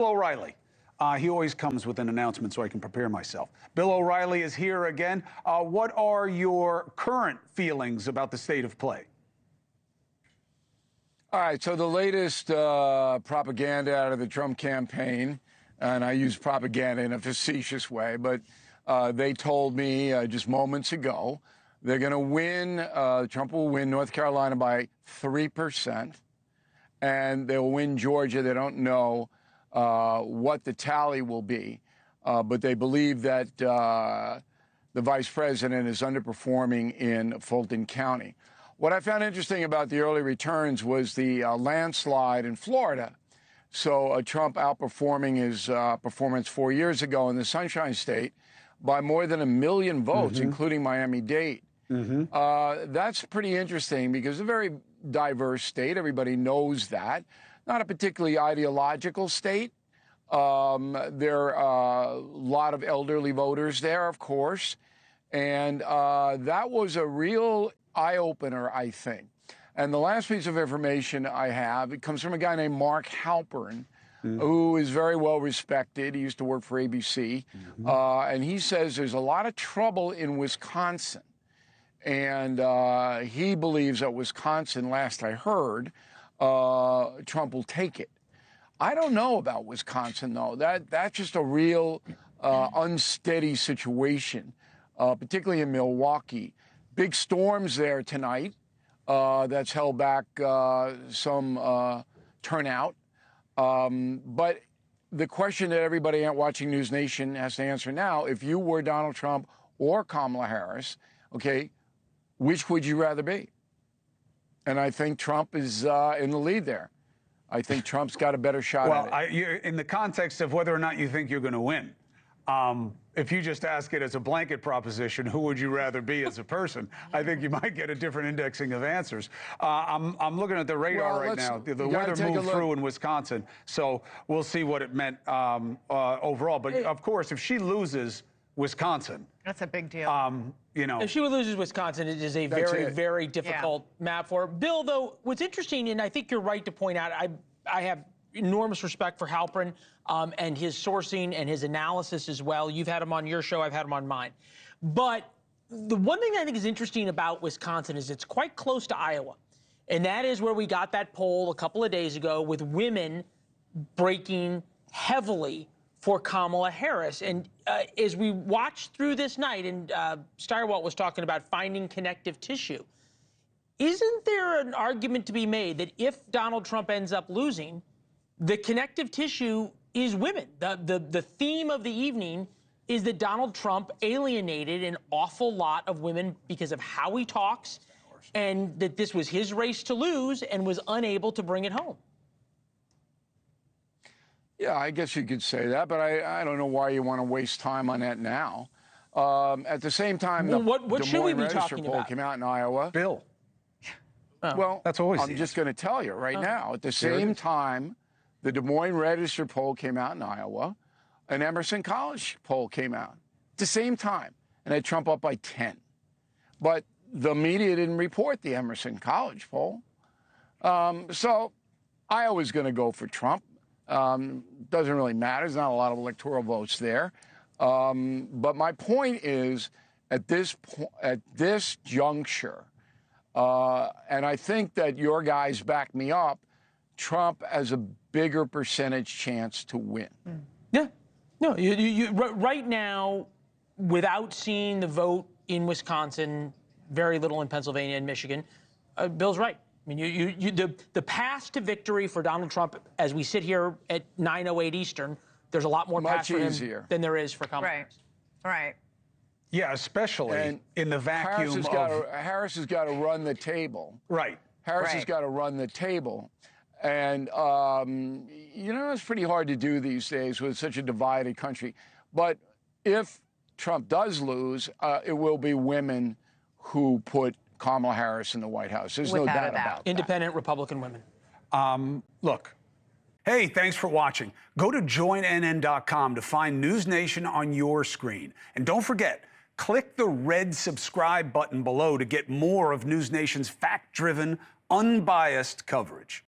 Bill O'Reilly. He always comes with an announcement so I can prepare myself. Bill O'Reilly is here again. What are your current feelings about the state of play? All right, so the latest propaganda out of the Trump campaign, and I use propaganda in a facetious way, but they told me just moments ago they're going to win, Trump will win North Carolina by 3%, and they'll win Georgia. They don't know what the tally will be, but they believe that the vice president is underperforming in Fulton County. What I found interesting about the early returns was the landslide in Florida. So Trump outperforming his performance 4 years ago in the Sunshine State by more than 1 million votes, including Miami-Dade. That's pretty interesting because it's a very diverse state. Everybody knows that. Not a particularly ideological state. There are a lot of elderly voters there, of course. And that was a real eye-opener, I think. And the last piece of information I have, it comes from a guy named Mark Halpern, who is very well respected. He used to work for ABC. And he says there's a lot of trouble in Wisconsin. And he believes that Wisconsin, last I heard, Trump will take it. I don't know about Wisconsin, though. That's just a real unsteady situation, particularly in Milwaukee. Big storms there tonight. That's held back some turnout. But the question that everybody watching NewsNation has to answer now, if you were Donald Trump or Kamala Harris, okay, which would you rather be? And I think Trump is in the lead there. I think Trump's got a better shot at it. Well, in the context of whether or not you think you're going to win, if you just ask it as a blanket proposition, who would you rather be as a person, I think you might get a different indexing of answers. I'm looking at the radar right now. The weather moved through in Wisconsin, so we'll see what it meant overall. But, of course, if she loses Wisconsin, that's a big deal. You know, if she loses Wisconsin, it is a very difficult map for her. Bill, though, what's interesting, and I think you're right to point out, I have enormous respect for Halpern and his sourcing and his analysis as well. You've had him on your show. I've had him on mine. But the one thing I think is interesting about Wisconsin is it's quite close to Iowa. And that is where we got that poll a couple of days ago with women breaking heavily for Kamala Harris. And as we watched through this night, and Steyerwalt was talking about finding connective tissue, isn't there an argument to be made that if Donald Trump ends up losing, the connective tissue is women? The theme of the evening is that Donald Trump alienated an awful lot of women because of how he talks, and that this was his race to lose and was unable to bring it home. Yeah, I guess you could say that, but I don't know why you want to waste time on that now. At the same time, well, the what should we be Register talking poll about? came out in Iowa. Bill. Well, that's always I'm just going to tell you right now. At the same time, the Des Moines Register poll came out in Iowa. An Emerson College poll came out at the same time, and had Trump up by 10. But the media didn't report the Emerson College poll. So Iowa's going to go for Trump. Doesn't really matter. There's not a lot of electoral votes there. But my point is, at this juncture, and I think that your guys back me up, Trump has a bigger percentage chance to win. Yeah. No, right now, without seeing the vote in Wisconsin, very little in Pennsylvania and Michigan, Bill's right. I mean, the path to victory for Donald Trump, as we sit here at 9:08 Eastern, there's a lot more path for him than there is for Kamala Harris. Right. Yeah, especially in the vacuum Harris has got to run the table. Right. Harris has got to run the table. And, you know, it's pretty hard to do these days with such a divided country. But if Trump does lose, it will be women who put Kamala Harris in the White House. There's no doubt about that. Independent Republican women. Look, hey, thanks for watching. Go to joinnn.com to find NewsNation on your screen. And don't forget, click the red subscribe button below to get more of NewsNation's fact-driven, unbiased coverage.